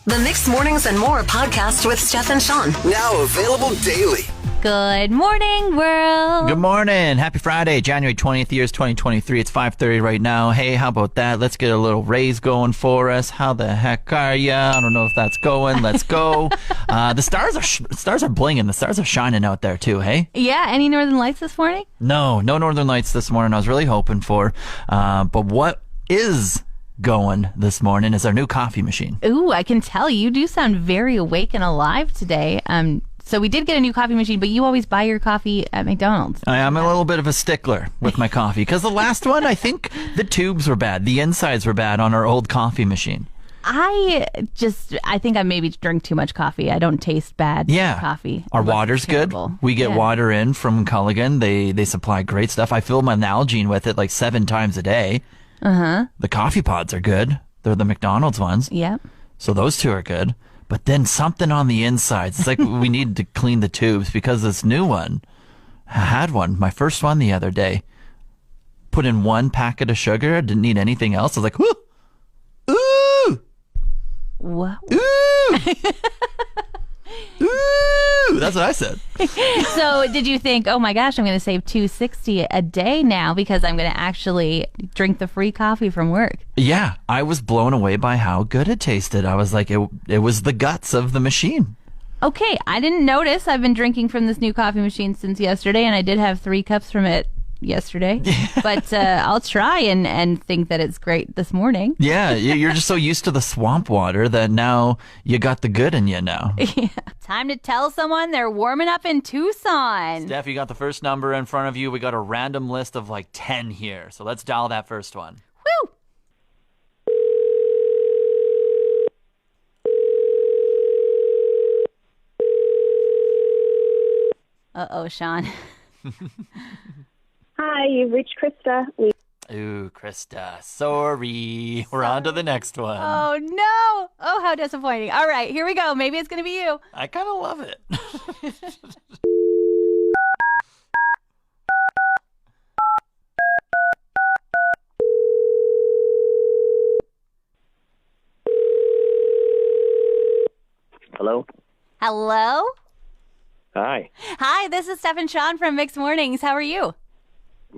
The Mixed Mornings and More podcast with Steph and Sean. Now available daily. Good morning, world. Good morning. Happy Friday, January 20th, year's 2023. It's 5:30 right now. Hey, how about that? Let's get a little raise going for us. How the heck are ya? I don't know if that's going. Let's go. The stars are blinging. The stars are shining out there too, hey? Yeah, any northern lights this morning? No northern lights this morning. I was really hoping for. But what is going this morning is our new coffee machine. Ooh, I can tell you do sound very awake and alive today. So we did get a new coffee machine, but you always buy your coffee at McDonald's. I'm a little bit of a stickler with my coffee because the last one, I think the tubes were bad. The insides were bad on our old coffee machine. I think I maybe drink too much coffee. I don't taste bad coffee. Our water's good. We get water in from Culligan. They supply great stuff. I fill my Nalgene with it like 7 times a day. Uh-huh. The coffee pods are good. They're the McDonald's ones. Yeah. So those two are good. But then something on the insides. It's like we need to clean the tubes because this new one, I had one, my first one the other day. Put in 1 packet of sugar. Didn't need anything else. I was like, ooh, ooh, what? ooh, ooh. That's what I said. So did you think, oh my gosh, I'm going to save $2.60 a day now because I'm going to actually drink the free coffee from work? Yeah, I was blown away by how good it tasted. I was like, it was the guts of the machine. Okay, I didn't notice. I've been drinking from this new coffee machine since yesterday, and I did have 3 cups from it yesterday. But I'll try and think that it's great this morning. Yeah, you're just so used to the swamp water that now you got the good in you now. Yeah. Time to tell someone they're warming up in Tucson. Steph, you got the first number in front of you. We got a random list of like 10 here. So let's dial that first one. Woo! Uh-oh, Sean. Hi, you've reached Krista. Ooh, Krista. Sorry. We're on to the next one. Oh, no. Oh, how disappointing. All right, here we go. Maybe it's going to be you. I kind of love it. Hello? Hello? Hi. Hi, this is Steph and Sean from Mixed Mornings. How are you?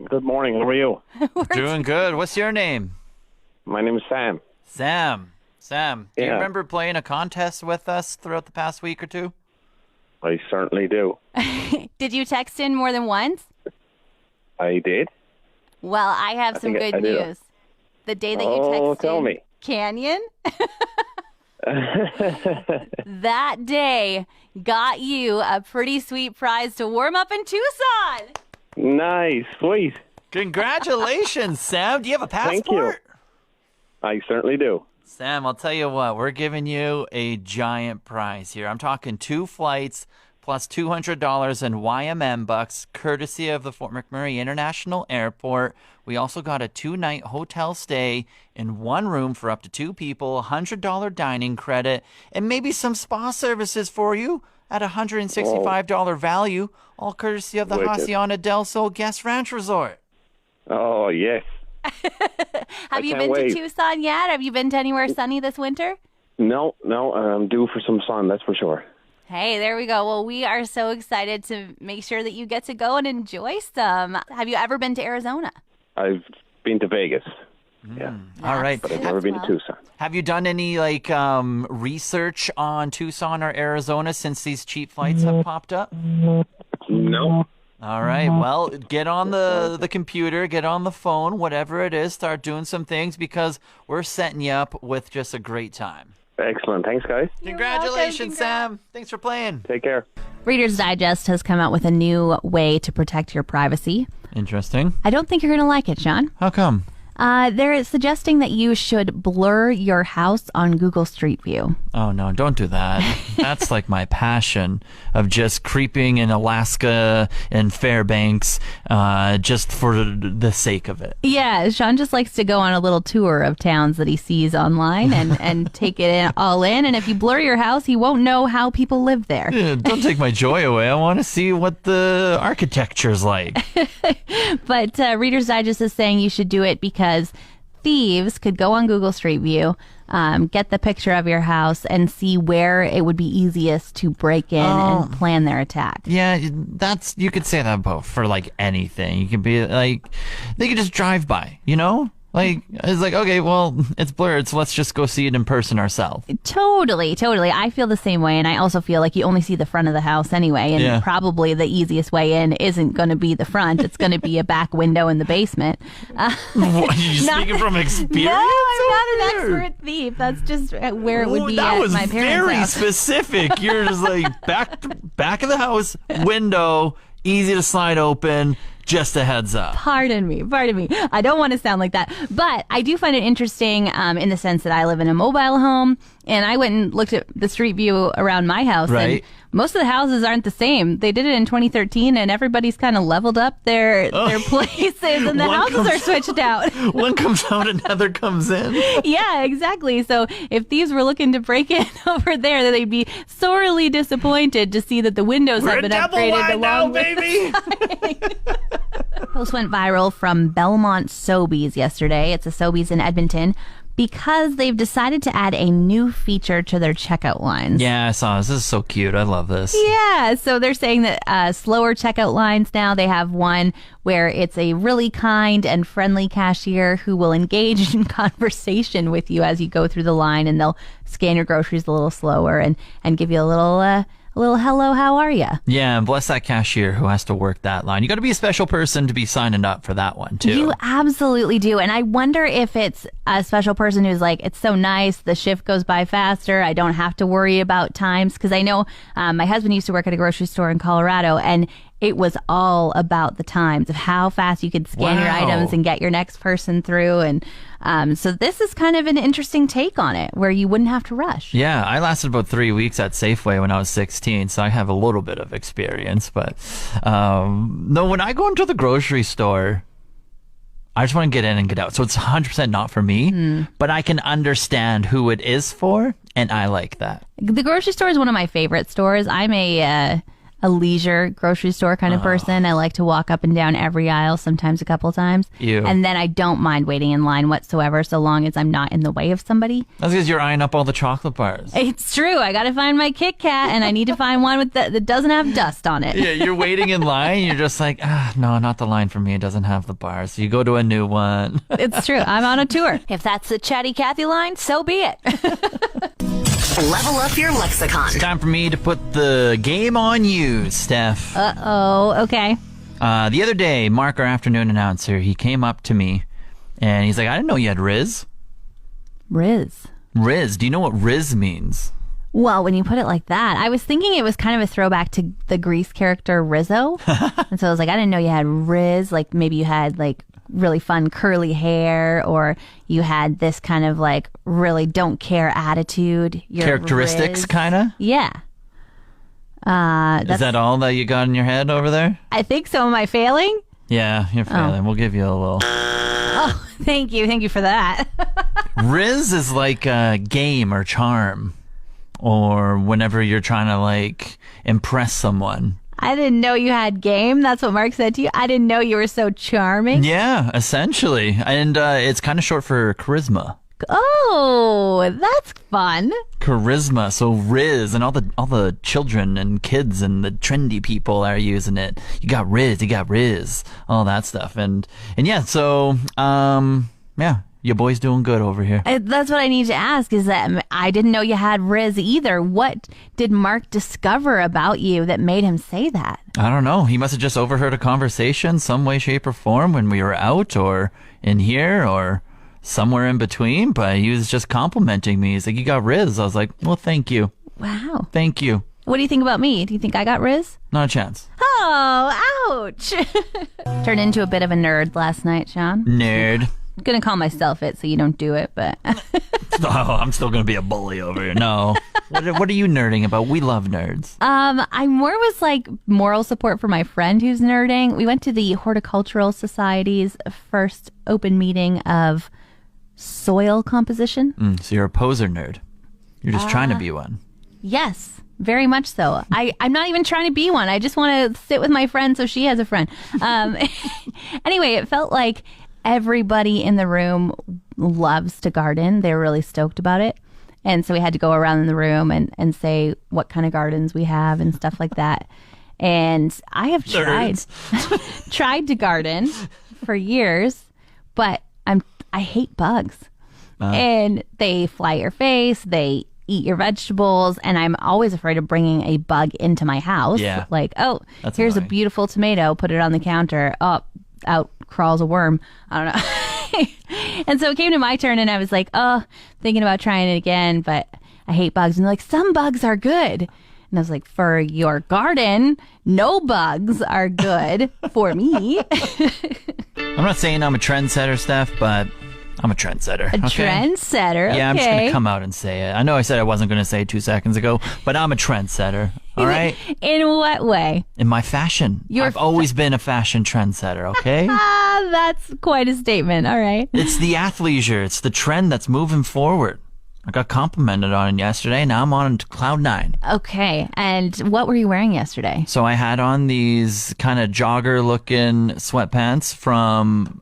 Good morning. How are you? Doing good. What's your name? My name is Sam. Sam. Do you Yeah. remember playing a contest with us throughout the past week or two? I certainly do. Did you text in more than once? I did. Well, I have some think good I did. news. The day that you Oh, texted tell me. Canyon, that day got you a pretty sweet prize to warm up in Tucson. Nice. Sweet. Congratulations, Sam. Do you have a passport? Thank you. I certainly do. Sam, I'll tell you what, we're giving you a giant prize here. I'm talking 2 flights plus $200 in YMM bucks, courtesy of the Fort McMurray International Airport. We also got a 2-night hotel stay in 1 room for up to 2 people, $100 dining credit, and maybe some spa services for you at a $165 value, all courtesy of the Wicked. Hacienda del Sol Guest Ranch Resort. Oh, yes. Have you can't been wait. to Tucson yet? Have you been to anywhere sunny this winter? No, I'm due for some sun, that's for sure. Hey, there we go. Well, we are so excited to make sure that you get to go and enjoy some. Have you ever been to Arizona? I've been to Vegas. Yeah. All right. But I've never been to Tucson. Have you done any research on Tucson or Arizona since these cheap flights have popped up? No. All right. Well, get on the computer, get on the phone, whatever it is, start doing some things because we're setting you up with just a great time. Excellent. Thanks, guys. Congratulations, Sam. Thanks for playing. Take care. Reader's Digest has come out with a new way to protect your privacy. Interesting. I don't think you're going to like it, Sean. How come? They're suggesting that you should blur your house on Google Street View. Oh, no, don't do that. That's like my passion of just creeping in Alaska and Fairbanks just for the sake of it. Yeah, Sean just likes to go on a little tour of towns that he sees online and take it all in. And if you blur your house, he won't know how people live there. Yeah, don't take my joy away. I want to see what the architecture's like. But Reader's Digest is saying you should do it because thieves could go on Google Street View, get the picture of your house, and see where it would be easiest to break in and plan their attack. Yeah, you could say that about for like anything. You could be like, they could just drive by, you know? Like, it's like, okay, well, it's blurred, so let's just go see it in person ourselves. Totally. I feel the same way, and I also feel like you only see the front of the house anyway, and probably the easiest way in isn't going to be the front. It's going to be a back window in the basement. What, are you speaking from experience? No, I'm not an expert thief. That's just where it would be at my parents' very house. specific. You're just like, back of the house, window, easy to slide open. Just a heads up. Pardon me. I don't want to sound like that. But I do find it interesting in the sense that I live in a mobile home, and I went and looked at the street view around my house. Right. And most of the houses aren't the same. They did it in 2013, and everybody's kind of leveled up their places, and the houses are switched out. One comes out, another comes in. Yeah, exactly. So if thieves were looking to break in over there, they'd be sorely disappointed to see that the windows have been upgraded along with baby. Post went viral from Belmont Sobeys yesterday. It's a Sobeys in Edmonton, because they've decided to add a new feature to their checkout lines. Yeah, I saw this. This is so cute. I love this. Yeah, so they're saying that slower checkout lines now, they have one where it's a really kind and friendly cashier who will engage in conversation with you as you go through the line, and they'll scan your groceries a little slower and give you a little hello, how are you? Yeah, and bless that cashier who has to work that line. You got to be a special person to be signing up for that one, too. You absolutely do. And I wonder if it's a special person who's like, it's so nice, the shift goes by faster, I don't have to worry about times. Because I know my husband used to work at a grocery store in Colorado, and it was all about the times of how fast you could scan your items and get your next person through. And so this is kind of an interesting take on it, where you wouldn't have to rush. Yeah, I lasted about 3 weeks at Safeway when I was 16, so I have a little bit of experience. But no, when I go into the grocery store, I just want to get in and get out. So it's 100% not for me, but I can understand who it is for, and I like that. The grocery store is one of my favorite stores. I'm a leisure grocery store kind of person. I like to walk up and down every aisle, sometimes a couple times. Ew. And then I don't mind waiting in line whatsoever, so long as I'm not in the way of somebody. That's because you're eyeing up all the chocolate bars. It's true. I got to find my Kit Kat, and I need to find one that doesn't have dust on it. Yeah, you're waiting in line. You're just like, no, not the line for me. It doesn't have the bars. So you go to a new one. It's true. I'm on a tour. If that's the Chatty Cathy line, so be it. Level up your lexicon. It's time for me to put the game on you, Steph. Uh-oh. Okay. The other day, Mark, our afternoon announcer, he came up to me, and he's like, I didn't know you had Riz. Riz. Riz. Do you know what Riz means? Well, when you put it like that, I was thinking it was kind of a throwback to the Grease character Rizzo. And so I was like, I didn't know you had Riz. Like maybe you had like really fun curly hair, or you had this kind of like really don't care attitude. Characteristics, kind of? Yeah. Is that all that you got in your head over there? I think so. Am I failing? Yeah, you're failing. We'll give you a little. Oh, thank you. Thank you for that. Riz is like a game or charm, or whenever you're trying to like impress someone. I didn't know you had game. That's what Mark said to you. I didn't know you were so charming. Yeah, essentially. And it's kind of short for charisma. Oh, that's fun. Charisma. So Riz, and all the children and kids and the trendy people are using it. You got Riz, all that stuff. And yeah, so yeah. Your boy's doing good over here. That's what I need to ask, is that I didn't know you had Riz either. What did Mark discover about you that made him say that? I don't know. He must have just overheard a conversation some way, shape, or form when we were out or in here or somewhere in between. But he was just complimenting me. He's like, you got Riz. I was like, well, thank you. Wow. Thank you. What do you think about me? Do you think I got Riz? Not a chance. Oh, ouch. Turned into a bit of a nerd last night, Sean. Nerd. I'm going to call myself it so you don't do it, but... Oh, I'm still going to be a bully over here. No. What are you nerding about? We love nerds. I more was like moral support for my friend who's nerding. We went to the Horticultural Society's first open meeting of soil composition. So you're a poser nerd. You're just trying to be one. Yes, very much so. I'm not even trying to be one. I just want to sit with my friend so she has a friend. Anyway, it felt like everybody in the room loves to garden. They were really stoked about it. And so we had to go around the room and say what kind of gardens we have and stuff like that. And I have tried to garden for years, but I hate bugs. And they fly your face, they eat your vegetables, and I'm always afraid of bringing a bug into my house. Yeah. Like, That's here's annoying. a beautiful tomato, put it on the counter. Oh, out crawls a worm. I don't know. And so it came to my turn, and I was like, thinking about trying it again, but I hate bugs. And they're like, some bugs are good. And I was like, for your garden, no bugs are good for me. I'm not saying I'm a trendsetter, Steph, but I'm a trendsetter. A trendsetter, okay. Yeah, I'm just going to come out and say it. I know I said I wasn't going to say it 2 seconds ago, but I'm a trendsetter. All right? In what way? In my fashion. I've always been a fashion trendsetter, okay? That's quite a statement. All right. It's the athleisure. It's the trend that's moving forward. I got complimented on it yesterday. Now I'm on to cloud 9. Okay. And what were you wearing yesterday? So I had on these kind of jogger-looking sweatpants from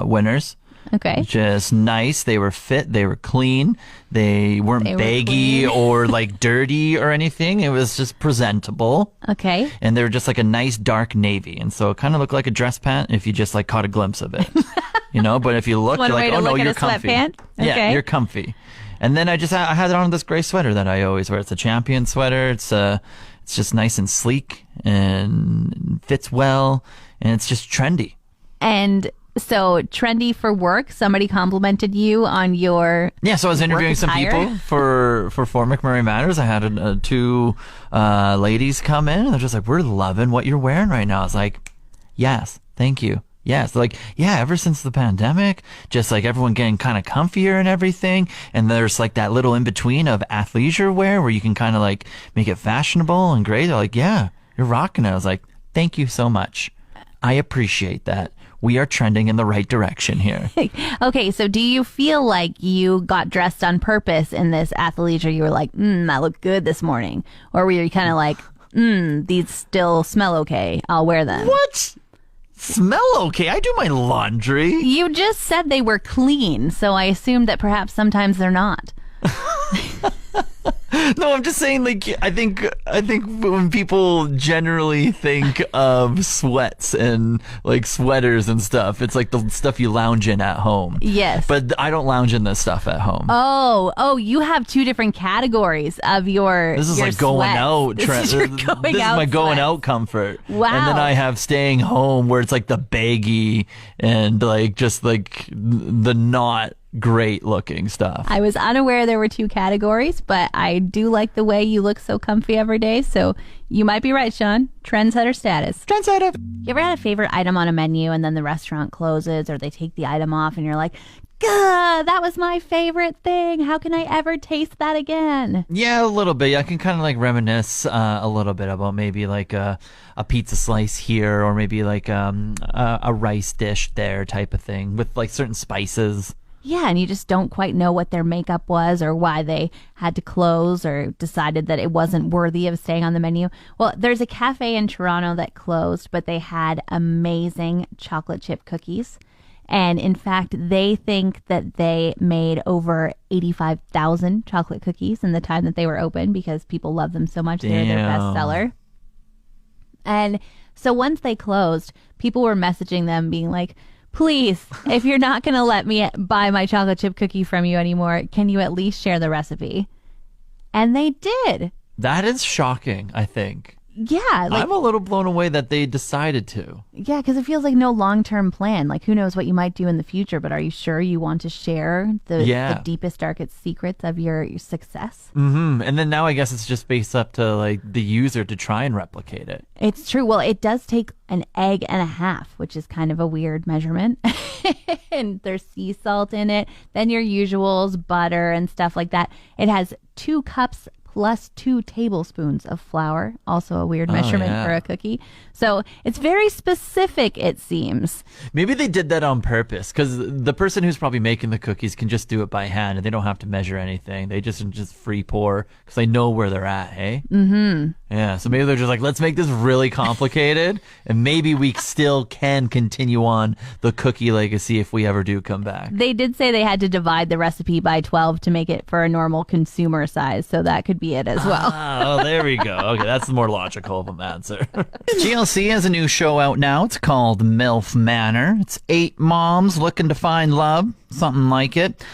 Winners. Okay. Just nice. They were fit. They were clean. They weren't baggy or like dirty or anything. It was just presentable. Okay. And they were just like a nice dark navy. And so it kind of looked like a dress pant if you just like caught a glimpse of it. But if you look, One you're way like, to oh no, look at you're a comfy. sweatpant? Yeah, Okay. you're comfy. And then I had it on this gray sweater that I always wear. It's a Champion sweater. It's just nice and sleek and fits well. And it's just trendy. And so trendy for work. Somebody complimented you on your So I was interviewing work some attire? people for Fort McMurray Matters. I had 2 ladies come in, and they're just like, "We're loving what you're wearing right now." I was like, "Yes, thank you." Yes, like, yeah, ever since the pandemic, just like everyone getting kind of comfier and everything. And there's like that little in between of athleisure wear where you can kind of like make it fashionable and great. They're like, yeah, you're rocking it. I was like, thank you so much. I appreciate that. We are trending in the right direction here. Okay, so do you feel like you got dressed on purpose in this athleisure? You were like, I look good this morning. Or were you kind of like, these still smell okay. I'll wear them. What? Smell okay? I do my laundry. You just said they were clean, so I assumed that perhaps sometimes they're not. No, I'm just saying, like, I think when people generally think of sweats and like sweaters and stuff, it's like the stuff you lounge in at home. Yes. But I don't lounge in this stuff at home. Oh, you have 2 different categories of your This is your like going sweats. out. This is your going this out is my going sweats. out comfort. Wow. And then I have staying home where it's like the baggy and like just like the not great looking stuff. I was unaware there were 2 categories, but I do like the way you look so comfy every day. So you might be right, Sean. Trendsetter status. Trendsetter. You ever had a favorite item on a menu and then the restaurant closes or they take the item off and you're like, "Gah, that was my favorite thing. How can I ever taste that again?" Yeah, a little bit. I can kind of like reminisce a little bit about maybe like a pizza slice here or maybe like a rice dish there type of thing with like certain spices. Yeah, and you just don't quite know what their makeup was or why they had to close or decided that it wasn't worthy of staying on the menu. Well, there's a cafe in Toronto that closed, but they had amazing chocolate chip cookies. And in fact, they think that they made over 85,000 chocolate cookies in the time that they were open because people love them so much. They're their Damn. best seller. And so once they closed, people were messaging them being like, "Please, if you're not going to let me buy my chocolate chip cookie from you anymore, can you at least share the recipe?" And they did. That is shocking, I think. Yeah. Like, I'm a little blown away that they decided to. yeah, because it feels like no long-term plan. Like, who knows what you might do in the future, but are you sure you want to share the deepest, darkest secrets of your success? Mm-hmm. And then now I guess it's just based up to like the user to try and replicate it. It's true. Well, it does take an egg and a half, which is kind of a weird measurement. And there's sea salt in it. Then your usuals, butter and stuff like that. It has 2 cups plus 2 tablespoons of flour. Also a weird measurement yeah. for a cookie. So it's very specific, it seems. Maybe they did that on purpose because the person who's probably making the cookies can just do it by hand and they don't have to measure anything. They just free pour because they know where they're at, hey? Mm-hmm. Yeah, so maybe they're just like, let's make this really complicated, and maybe we still can continue on the cookie legacy if we ever do come back. They did say they had to divide the recipe by 12 to make it for a normal consumer size, so that could be it as well. Oh, there we go. Okay, that's the more logical of an answer. GLC has a new show out now. It's called MILF Manor. It's 8 moms looking to find love, something like it.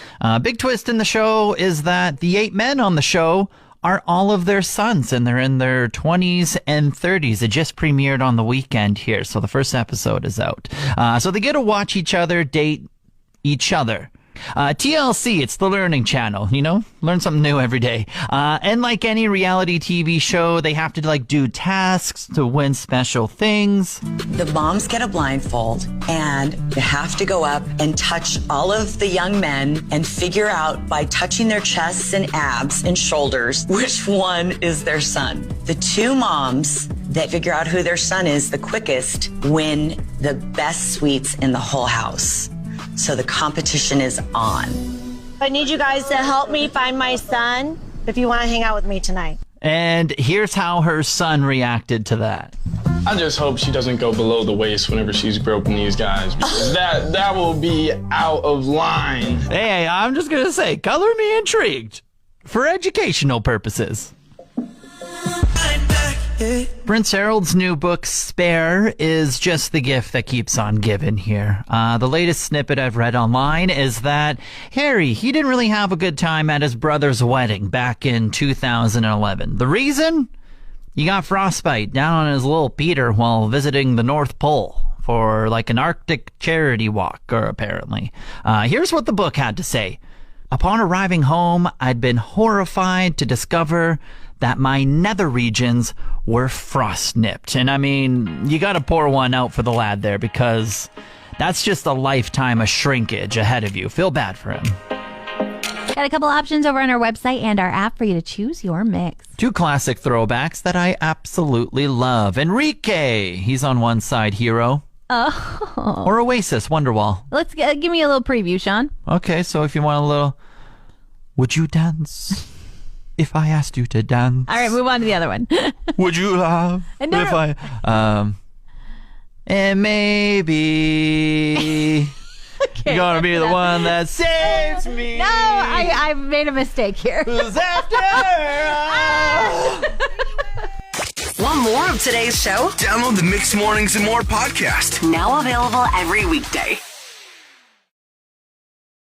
Big twist in the show is that the 8 men on the show are all of their sons, and they're in their 20s and 30s. It just premiered on the weekend here, so the first episode is out. So they get to watch each other date each other. TLC, it's the learning channel, learn something new every day. And like any reality TV show, they have to do tasks to win special things. The moms get a blindfold and you have to go up and touch all of the young men and figure out by touching their chests and abs and shoulders which one is their son. The 2 moms that figure out who their son is the quickest win the best sweets in the whole house. So the competition is on. I need you guys to help me find my son if you want to hang out with me tonight. And here's how her son reacted to that. I just hope she doesn't go below the waist whenever she's groping these guys, because that will be out of line. Hey, I'm just going to say, color me intrigued for educational purposes. Prince Harold's new book, Spare, is just the gift that keeps on giving here. The latest snippet I've read online is that Harry, he didn't really have a good time at his brother's wedding back in 2011. The reason? He got frostbite down on his little Peter while visiting the North Pole for an Arctic charity walk, apparently. Here's what the book had to say. Upon arriving home, I'd been horrified to discover that my nether regions were frost-nipped. And I mean, you gotta pour one out for the lad there, because that's just a lifetime of shrinkage ahead of you. Feel bad for him. Got a couple options over on our website and our app for you to choose your mix. 2 classic throwbacks that I absolutely love. Enrique, he's on one side, Hero. Oh. Or Oasis, Wonderwall. Let's give me a little preview, Sean. Okay, so if you want a little... Would you dance if I asked you to dance? All right, move on to the other one. Would you laugh And no, if I... And maybe... Okay, you're gonna be the one that saves me. No, I made a mistake here. 'Cause after all... Want more of today's show? Download the Mixed Mornings and More podcast. Now available every weekday.